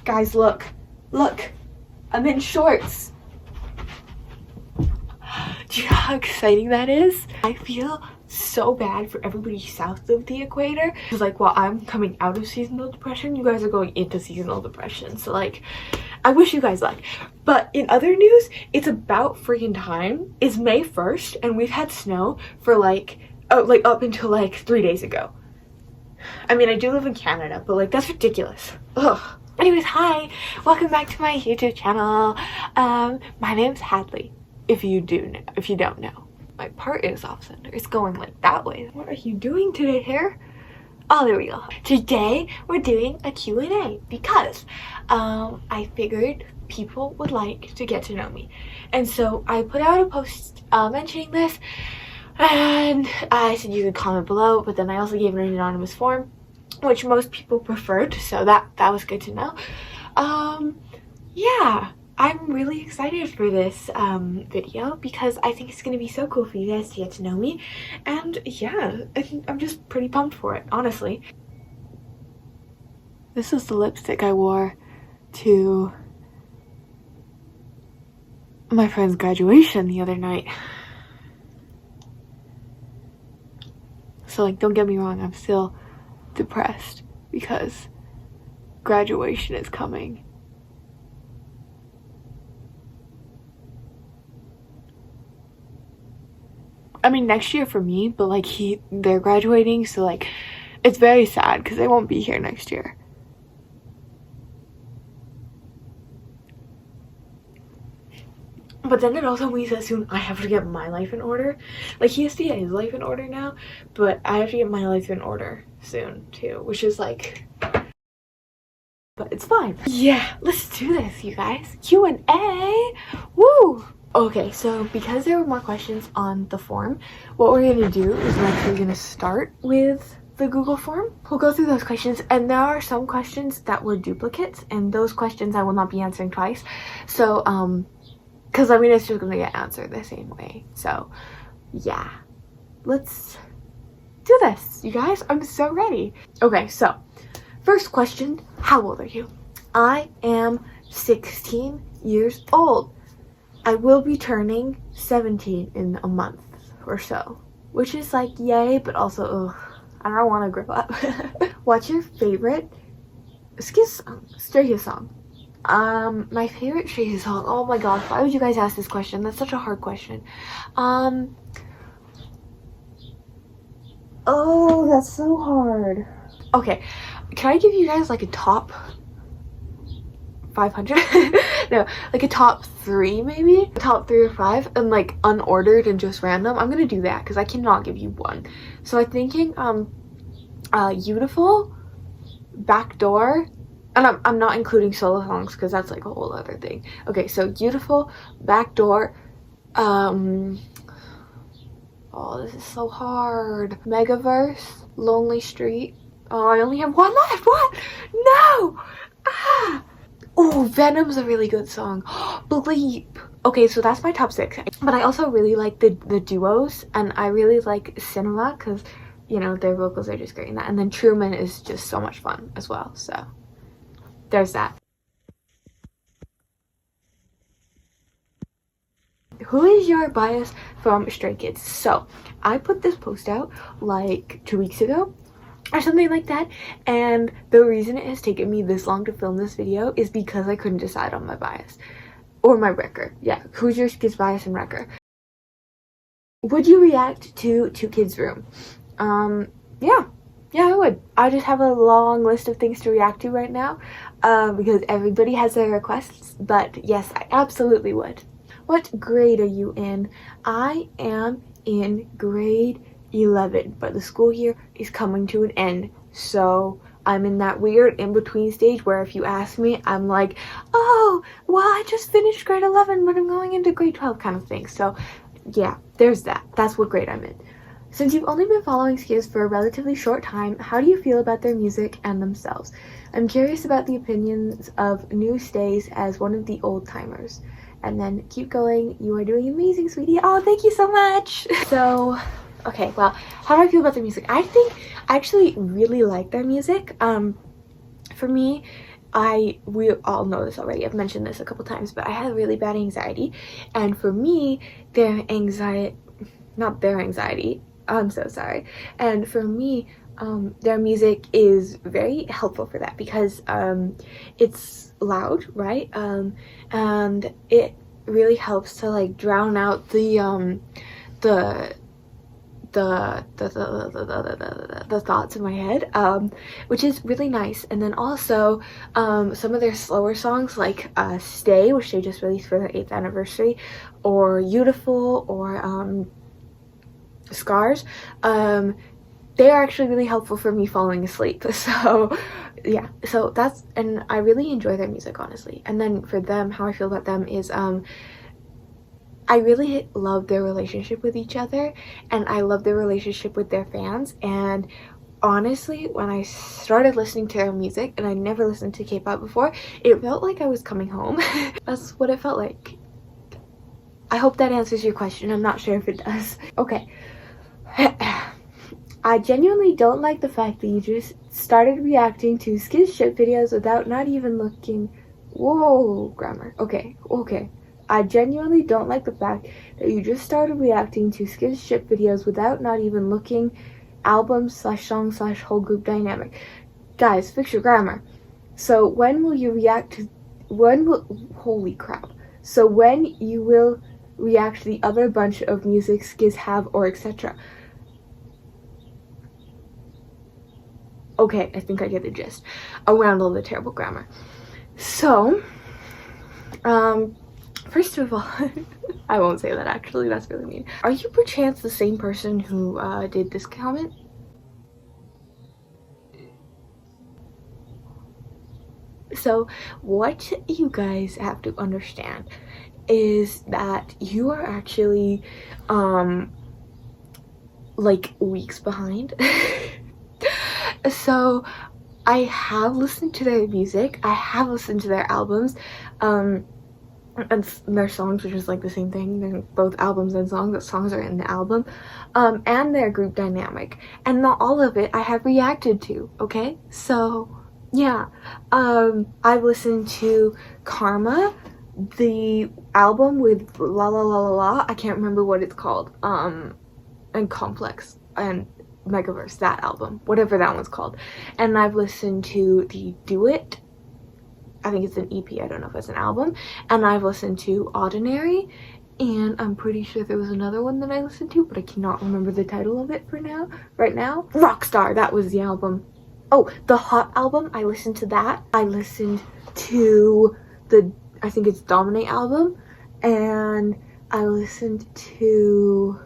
Guys, look. Look. I'm in shorts. Do you know how exciting that is? I feel so bad for everybody south of the equator. It's like, while I'm coming out of seasonal depression, you guys are going into seasonal depression. So like, I wish you guys luck. But in other news, it's about freaking time. It's May 1st and we've had snow for like up until like 3 days ago. I mean, I do live in Canada, but like, that's ridiculous. Ugh. Anyways, hi, welcome back to my YouTube channel. My name's Hadley, if you don't know. My part is off center. It's going like that way. What are you doing today, hair? Oh, there we go. Today we're doing a Q&A because I figured people would like to get to know me, and so I put out a post mentioning this, and I said you could comment below, but then I also gave it an anonymous form, which most people preferred, so that was good to know. Yeah, I'm really excited for this video because I think it's going to be so cool for you guys to get to know me, and yeah, I'm just pretty pumped for it, honestly. This is the lipstick I wore to my friend's graduation the other night. So like, don't get me wrong, I'm still depressed because graduation is coming. I mean, next year for me, but like they're graduating, so like it's very sad because they won't be here next year. But then it also means that soon I have to get my life in order. Like, he has to get his life in order now, but I have to get my life in order soon too, which is like, but it's fine. Yeah, let's do this, you guys. Q&A. Woo! Okay, so because there were more questions on the form, what we're gonna do is we're actually gonna start with the Google form. We'll go through those questions, and there are some questions that were duplicates, and those questions I will not be answering twice. So because I mean, it's just gonna get answered the same way. So yeah, let's do this, you guys. I'm so ready. Okay, so first question, how old are you? I am 16 years old. I will be turning 17 in a month or so, which is like yay, but also ugh, I don't want to grow up. What's your favorite Stray Kids song? My favorite Stray Kids song, oh my gosh, why would you guys ask this question? That's such a hard question. Oh, that's so hard. Okay, can I give you guys like a top 500? No, like a top 3 maybe? Top 3 or 5, and like unordered and just random. I'm gonna do that because I cannot give you one. So I'm thinking Beautiful, Backdoor, and I'm not including solo songs because that's like a whole other thing. Okay, so Beautiful, Backdoor, oh, this is so hard. Megaverse, Lonely Street. Oh, I only have one left. What? No! Ah! Oh, Venom's a really good song. Bleep. Okay, so that's my top 6. But I also really like the duos, and I really like Cinema because, you know, their vocals are just great in that. And then Truman is just so much fun as well. So there's that. Who is your bias from Stray Kids? So I put this post out like 2 weeks ago or something like that, and the reason it has taken me this long to film this video is because I couldn't decide on my bias or my wrecker. Yeah, who's your kids bias and wrecker? Would you react to Two Kids Room? Yeah, I would. I just have a long list of things to react to right now because everybody has their requests, but yes, I absolutely would. What grade are you in? I am in grade 11, but the school year is coming to an end, so I'm in that weird in-between stage where if you ask me, I'm like, oh, well, I just finished grade 11, but I'm going into grade 12 kind of thing. So yeah, there's that. That's what grade I'm in. Since you've only been following Skids for a relatively short time, how do you feel about their music and themselves? I'm curious about the opinions of new stays as one of the old timers. And then keep going. You are doing amazing, sweetie. Oh, thank you so much. So okay, well, how do I feel about their music? I think I actually really like their music. For me, we all know this already, I've mentioned this a couple times, but I had really bad anxiety, and for me, not their anxiety, I'm so sorry, and for me, their music is very helpful for that, because it's loud, right, and it really helps to like drown out the thoughts in my head, which is really nice. And then also some of their slower songs, like Stay, which they just released for their 8th anniversary, or Beautiful, or Scars, they are actually really helpful for me falling asleep. So yeah, so that's, and I really enjoy their music, honestly. And then for them, how I feel about them is I really love their relationship with each other, and I love their relationship with their fans. And honestly, when I started listening to their music, and I never listened to K-pop before, it felt like I was coming home. That's what it felt like. I hope that answers your question. I'm not sure if it does. Okay. I genuinely don't like the fact that you just started reacting to Skiz ship videos without not even looking. Whoa, grammar. Okay. I genuinely don't like the fact that you just started reacting to Skiz ship videos without not even looking album/song/whole group dynamic. Guys, fix your grammar. So when will you react to, holy crap. So when you will react to the other bunch of music Skiz have, or etc. Okay, I think I get the gist around all the terrible grammar. So, first of all, I won't say that actually, that's really mean. Are you perchance the same person who did this comment? So what you guys have to understand is that you are actually like weeks behind. So I have listened to their music, I have listened to their albums, and their songs, which is like the same thing. They're both albums and songs. The songs are in the album, and their group dynamic, and not all of it I have reacted to. Okay, so yeah, I've listened to Karma, the album with La La La La La, I can't remember what it's called, and Complex and Megaverse, that album, whatever that one's called. And I've listened to the Do It, I think it's an EP, I don't know if it's an album, and I've listened to Ordinary, and I'm pretty sure there was another one that I listened to, but I cannot remember the title of it right now. Rockstar, that was the album. Oh, the Hot album, I listened to that. I listened to I think it's Dominate album, and I listened to,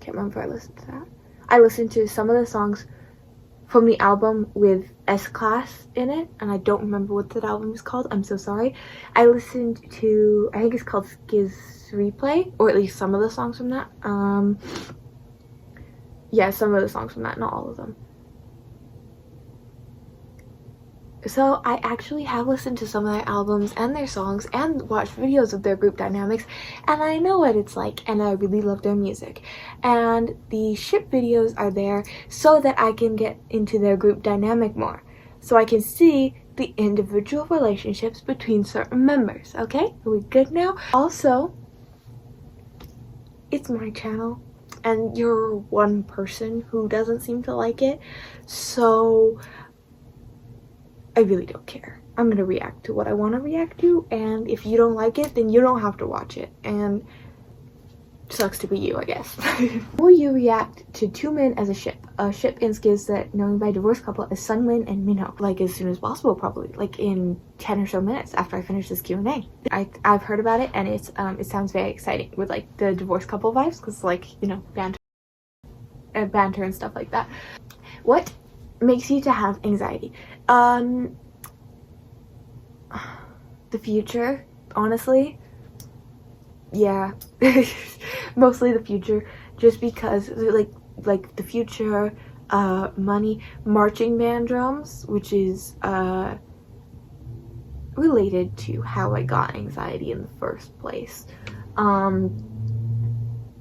can't remember if I listened to that. I listened to some of the songs from the album with S-Class in it, and I don't remember what that album is called, I'm so sorry. I listened to, I think it's called Skiz Replay, or at least some of the songs from that. Yeah, some of the songs from that, not all of them. So I actually have listened to some of their albums and their songs and watched videos of their group dynamics, and I know what it's like, and I really love their music. And the ship videos are there so that I can get into their group dynamic more, so I can see the individual relationships between certain members. Okay, are we good now? Also, it's my channel, and you're one person who doesn't seem to like it, so I really don't care. I'm gonna react to what I want to react to, and if you don't like it, then you don't have to watch it, and sucks to be you, I guess. Will you react to two men as a ship in Skiz that known by divorced couple as Sunmin and Minho? Like as soon as possible, probably, like in 10 or so minutes after I finish this Q&A. I've heard about it, and it's it sounds very exciting with like the divorced couple vibes, because like, you know, banter and stuff like that. What makes you to have anxiety? The future, honestly. Yeah. Mostly the future, just because like the future, money, marching band drums, which is related to how I got anxiety in the first place.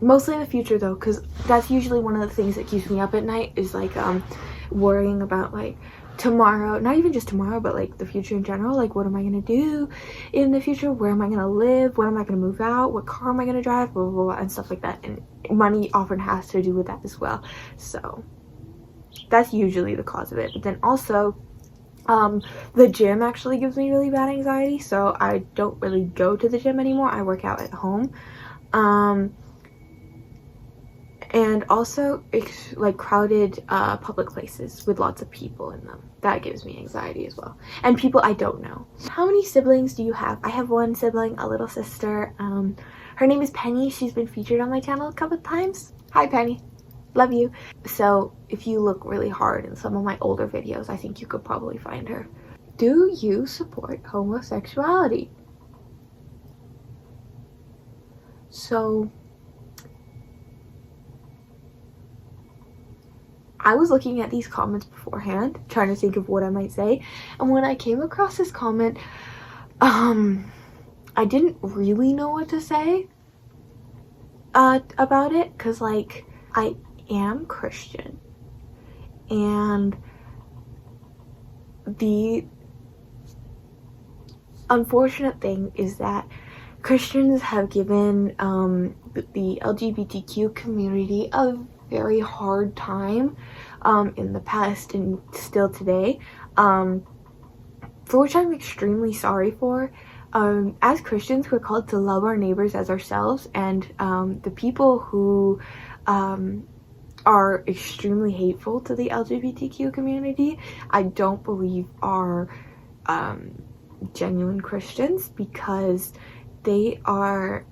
Mostly the future though, because that's usually one of the things that keeps me up at night, is like worrying about like tomorrow, not even just tomorrow, but like the future in general. Like, what am I gonna do in the future? Where am I gonna live? When am I gonna move out? What car am I gonna drive? Blah, blah, blah, and stuff like that. And money often has to do with that as well. So that's usually the cause of it. But then also, the gym actually gives me really bad anxiety, so I don't really go to the gym anymore. I work out at home. And also, it's like crowded public places with lots of people in them. That gives me anxiety as well. And people I don't know. How many siblings do you have? I have one sibling, a little sister. Her name is Penny. She's been featured on my channel a couple of times. Hi, Penny. Love you. So if you look really hard in some of my older videos, I think you could probably find her. Do you support homosexuality? So I was looking at these comments beforehand, trying to think of what I might say, and when I came across this comment, I didn't really know what to say about it, because like, I am Christian, and the unfortunate thing is that Christians have given the LGBTQ community a very hard time in the past and still today, for which I'm extremely sorry for. As Christians, we're called to love our neighbors as ourselves, and the people who are extremely hateful to the LGBTQ community, I don't believe are genuine Christians, because they are,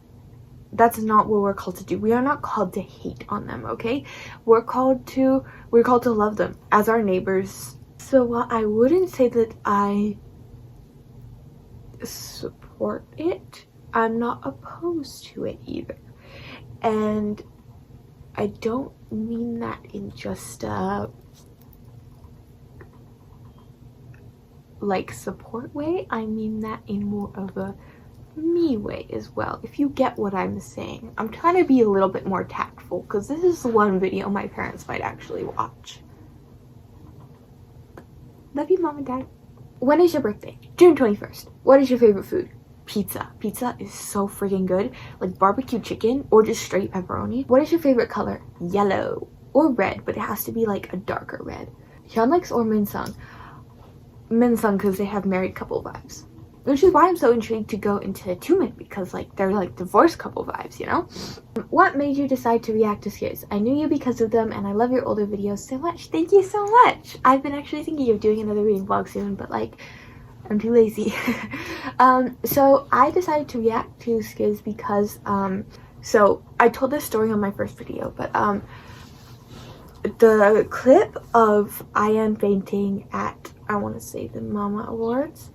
that's not what we're called to do. We are not called to hate on them, okay? We're called to love them as our neighbors. So while I wouldn't say that I support it, I'm not opposed to it either. And I don't mean that in just a like support way. I mean that in more of a me way as well, if you get what I'm saying. I'm trying to be a little bit more tactful, because this is the one video my parents might actually watch. Love you, Mom and Dad. When is your birthday? June 21st. What is your favorite food? Pizza. Pizza is so freaking good. Like barbecue chicken or just straight pepperoni. What is your favorite color? Yellow or red, but it has to be like a darker red. Hyunlex or Minsung? Minsung, because they have married couple vibes. Which is why I'm so intrigued to go into Tumen, because like they're like divorced couple vibes, you know? What made you decide to react to Skiz? I knew you because of them, and I love your older videos so much. Thank you so much. I've been actually thinking of doing another reading vlog soon, but like I'm too lazy. So I decided to react to Skiz because so I told this story on my first video, but the clip of Ian fainting at, I want to say, the Mama Awards,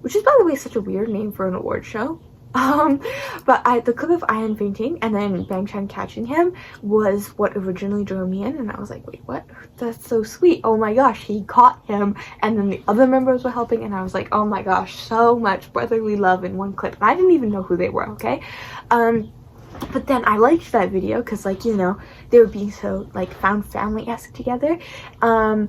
which is, by the way, such a weird name for an award show. But the clip of Ian fainting and then Bang Chan catching him was what originally drew me in, and I was like, wait, what? That's so sweet. Oh my gosh, he caught him, and then the other members were helping, and I was like, oh my gosh, so much brotherly love in one clip. And I didn't even know who they were, okay? But then I liked that video because, like, you know, they were being so, like, found family-esque together. And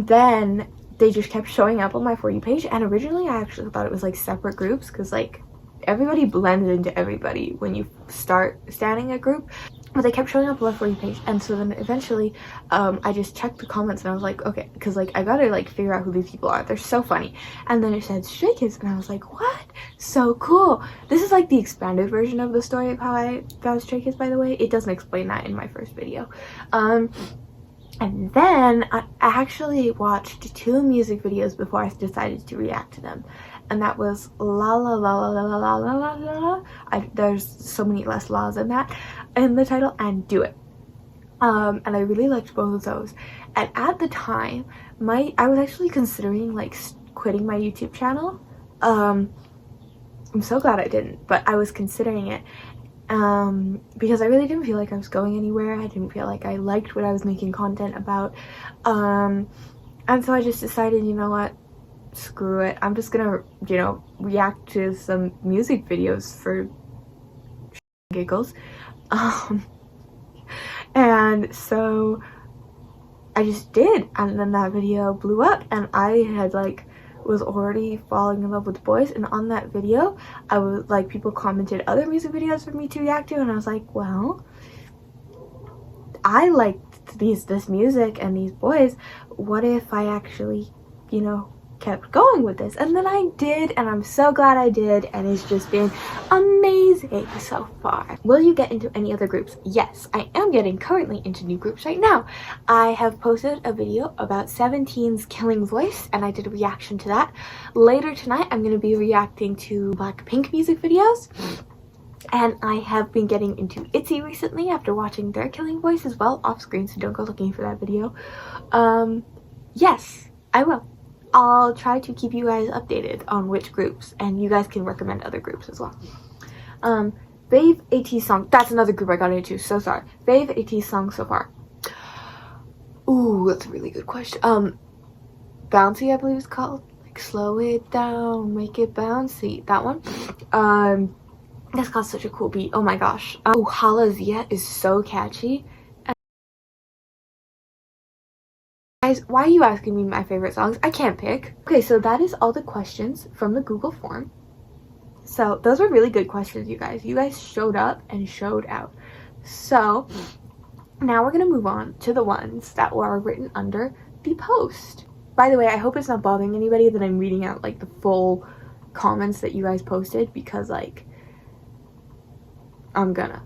then they just kept showing up on my For You page, and originally I actually thought it was like separate groups, because like everybody blends into everybody when you start standing a group, but they kept showing up on my For You page. And so then eventually I just checked the comments, and I was like, okay, because like I gotta like figure out who these people are, they're so funny. And then it said Stray Kids, and I was like, what? So cool. This is like the expanded version of the story of how I found Stray Kids, by the way. It doesn't explain that in my first video. And then I actually watched 2 music videos before I decided to react to them, and that was La La La La La La La La La. There's so many less laws in that in the title, and Do It. And I really liked both of those. And at the time, I was actually considering like quitting my YouTube channel. I'm so glad I didn't, but I was considering it. Because I really didn't feel like I was going anywhere. I didn't feel like I liked what I was making content about, and so I just decided, you know what, screw it, I'm just gonna, you know, react to some music videos for giggles. And so I just did, and then that video blew up, and I had like was already falling in love with boys. And on that video I was like, people commented other music videos for me to react to, and I was like, well, I liked this music and these boys. What if I actually, you know, kept going with this? And then I did, and I'm so glad I did, and it's just been amazing so far. Will you get into any other groups? Yes, I am getting currently into new groups right now. I have posted a video about 17's Killing Voice, and I did a reaction to that. Later tonight I'm going to be reacting to Blackpink music videos. And I have been getting into ITZY recently after watching their Killing Voice as well, off screen, so don't go looking for that video. Yes, I will. I'll try to keep you guys updated on which groups, and you guys can recommend other groups as well. Fave AT song, that's another group I got into, so sorry. Fave AT song so far. Ooh, that's a really good question. Bouncy, I believe it's called. Like, slow it down, make it bouncy. That one. That's got such a cool beat. Oh my gosh. Oh, Halazia is so catchy. And guys, why are you asking me my favorite songs? I can't pick. Okay, so that is all the questions from the Google form. So those were really good questions, you guys. You guys showed up and showed out. So now we're gonna move on to the ones that were written under the post. By the way, I hope it's not bothering anybody that I'm reading out like the full comments that you guys posted, because like I'm gonna.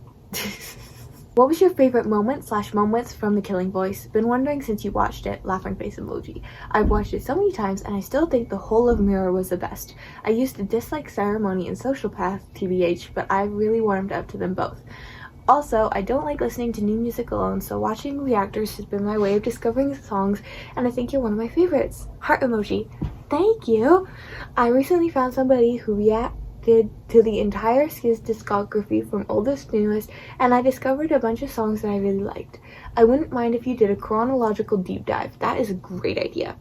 What was your favorite moment / moments from The Killing Voice? Been wondering since you watched it. Laughing face emoji. I've watched it so many times and I still think the whole of Mirror was the best. I used to dislike Ceremony and Social Path, TBH, but I really warmed up to them both. Also, I don't like listening to new music alone, so watching reactors has been my way of discovering songs, and I think you're one of my favorites. Heart emoji. Thank you. I recently found somebody who reacted to the entire Skiz discography from oldest to newest, and I discovered a bunch of songs that I really liked. I wouldn't mind if you did a chronological deep dive. That is a great idea.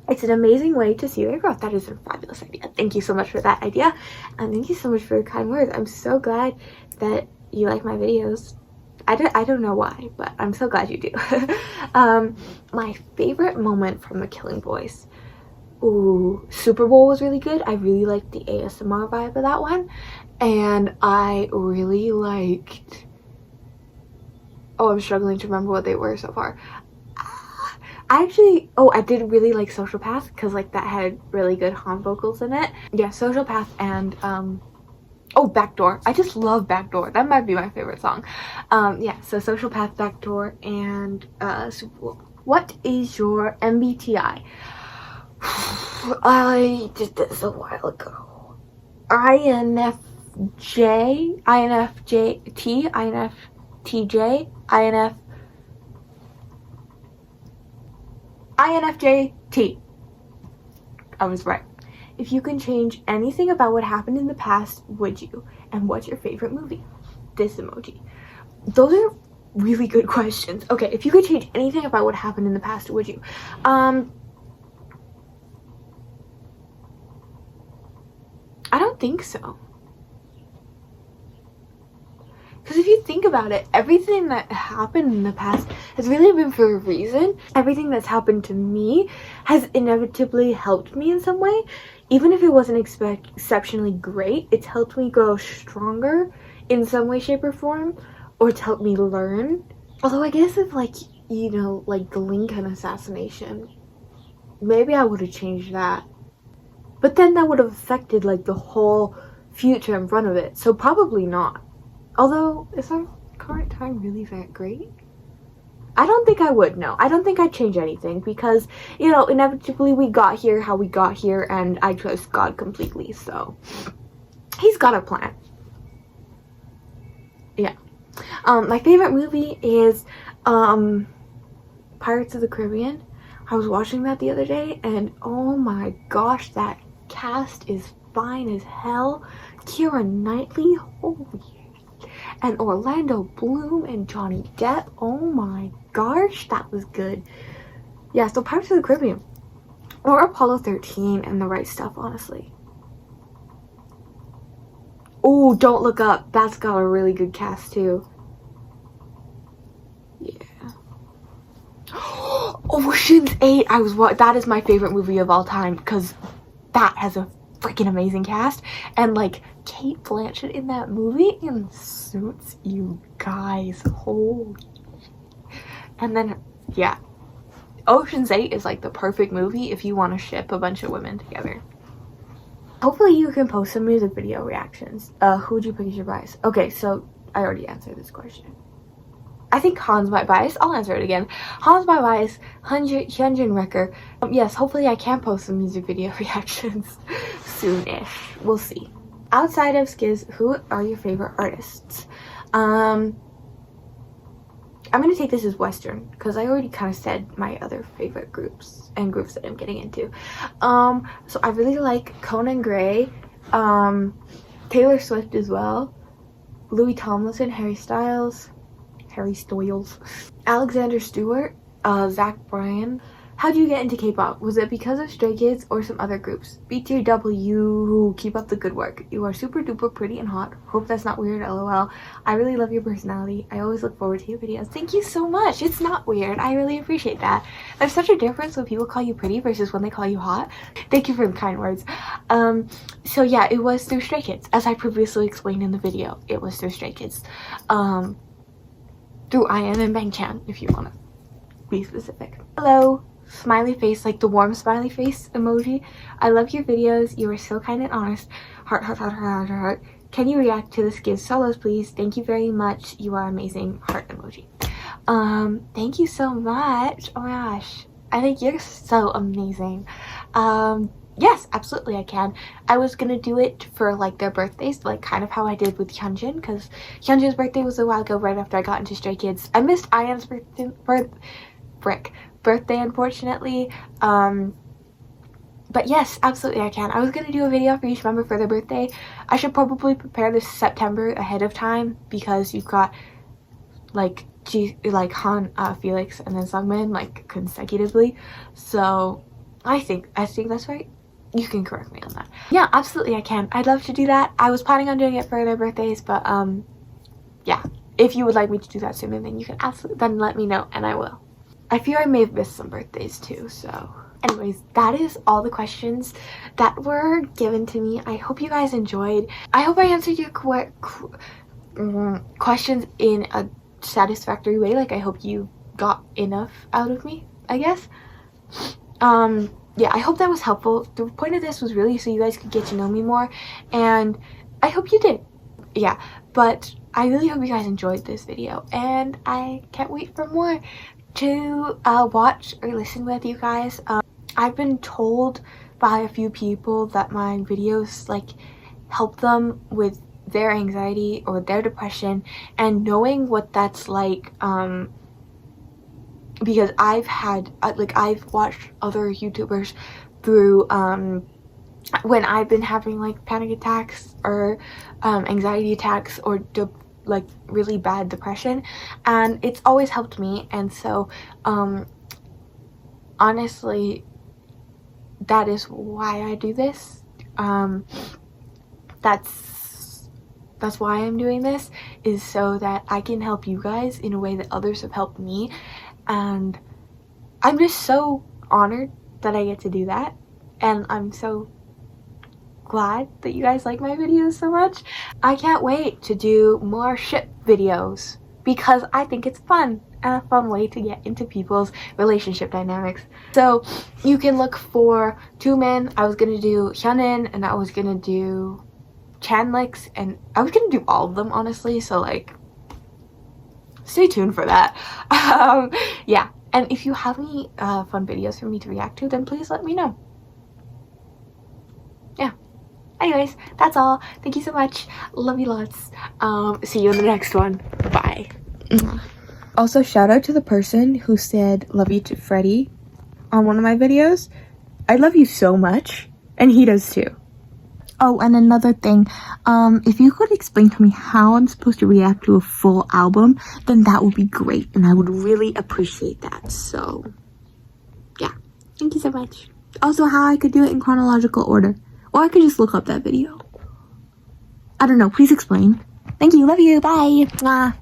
It's an amazing way to see their growth. That is a fabulous idea. Thank you so much for that idea, and thank you so much for your kind words. I'm so glad that you like my videos. I don't know why, but I'm so glad you do. My favorite moment from The Killing Voice. Ooh, Super Bowl was really good. I really liked the ASMR vibe of that one. And I really liked... Oh, I'm struggling to remember what they were so far. I did really like Social Path, because like that had really good Han vocals in it. Yeah, Social Path and oh, Backdoor. I just love Backdoor. That might be my favorite song. Yeah, so Social Path, Backdoor, and Super Bowl. What is your MBTI? I did this a while ago. INFJ, INFJT, INFTJ, INFJT. I was right. If you can change anything about what happened in the past, would you? And what's your favorite movie? This emoji. Those are really good questions. Okay, if you could change anything about what happened in the past, would you? I don't think so. Because if you think about it, everything that happened in the past has really been for a reason. Everything that's happened to me has inevitably helped me in some way. Even if it wasn't exceptionally great, it's helped me grow stronger in some way, shape, or form. Or it's helped me learn. Although I guess if like, you know, like the Lincoln assassination, maybe I would have changed that. But then that would have affected like the whole future in front of it. So probably not. Although, is our current time really that great? I don't think I would, no. I don't think I'd change anything because, you know, inevitably we got here how we got here, and I trust God completely, so he's got a plan. Yeah. My favorite movie is Pirates of the Caribbean. I was watching that the other day, and oh my gosh, that cast is fine as hell. Keira Knightley, holy, and Orlando Bloom and Johnny Depp. Oh my gosh, that was good. Yeah, so Pirates of the Caribbean or Apollo 13 and The Right Stuff, honestly. Oh, Don't Look Up. That's got a really good cast too. Yeah. Ocean's 8, that is my favorite movie of all time because that has a freaking amazing cast, and like Kate Blanchett in that movie in Suits, you guys, holy. And then yeah, Ocean's 8 is like the perfect movie if you want to ship a bunch of women together. Hopefully you can post some music video reactions. Who would you pick as your bias? Okay, so I already answered this question. I think Han's my bias. I'll answer it again. Han's my bias. Hyunjin Wrecker. Yes, hopefully I can post some music video reactions soonish. We'll see. Outside of Skiz, who are your favorite artists? I'm going to take this as Western because I already kind of said my other favorite groups and groups that I'm getting into. So I really like Conan Gray, Taylor Swift as well, Louis Tomlinson, Harry Styles, Alexander Stewart, Zach Bryan. How do you get into K-pop? Was it because of Stray Kids or some other groups? BTW, keep up the good work. You are super duper pretty and hot. Hope that's not weird, lol. I really love your personality. I always look forward to your videos. Thank you so much. It's not weird. I really appreciate that. There's such a difference when people call you pretty versus when they call you hot. Thank you for the kind words. So yeah, it was through Stray Kids. As I previously explained in the video, it was through Stray Kids. Through IM and Bang Chan, if you want to be specific. Hello. Smiley face, like the warm smiley face emoji. I love your videos. You are so kind and honest. Heart, heart, heart, heart, heart, heart. Can you react to the Skiz solos, please? Thank you very much. You are amazing. Heart emoji. Thank you so much. Oh my gosh. I think you're so amazing. Yes, absolutely I can. I was gonna do it for like their birthdays, like kind of how I did with Hyunjin, because Hyunjin's birthday was a while ago right after I got into Stray Kids. I missed Ian's birthday unfortunately, but yes, absolutely I can. I was gonna do a video for each member for their birthday. I should probably prepare this September ahead of time because you've got like Han, Felix, and then Sungmin like consecutively, so I think that's right. You can correct me on that. Yeah, absolutely I can. I'd love to do that. I was planning on doing it for their birthdays, but yeah, if you would like me to do that sooner, then you can absolutely then let me know and I will. I fear I may have missed some birthdays too, so anyways, that is all the questions that were given to me. I hope you guys enjoyed. I hope I answered your questions in a satisfactory way. Like, I hope you got enough out of me, I guess. Yeah, I hope that was helpful. The point of this was really so you guys could get to know me more, and I hope you did. Yeah, but I really hope you guys enjoyed this video, and I can't wait for more to watch or listen with you guys. I've been told by a few people that my videos like help them with their anxiety or their depression, and knowing what that's like, because I've had I've watched other YouTubers through when I've been having like panic attacks or anxiety attacks or like really bad depression, and it's always helped me. And so honestly, that is why I do this. That's why I'm doing this, is so that I can help you guys in a way that others have helped me, and I'm just so honored that I get to do that, and I'm so glad that you guys like my videos so much. I can't wait to do more ship videos because I think it's fun and a fun way to get into people's relationship dynamics. So you can look for two men. I was gonna do Hyunin, and I was gonna do Chanlix, and I was gonna do all of them honestly, so like stay tuned for that. Yeah, and if you have any fun videos for me to react to, then please let me know. Yeah, anyways, that's all. Thank you so much. Love you lots. See you in the next one. Bye. Also, shout out to the person who said love you to Freddie on one of my videos. I love you so much, and he does too. Oh, and another thing, if you could explain to me how I'm supposed to react to a full album, then that would be great, and I would really appreciate that. So yeah, thank you so much. Also, how I could do it in chronological order, or I could just look up that video. I don't know, please explain. Thank you, love you, bye. Mwah.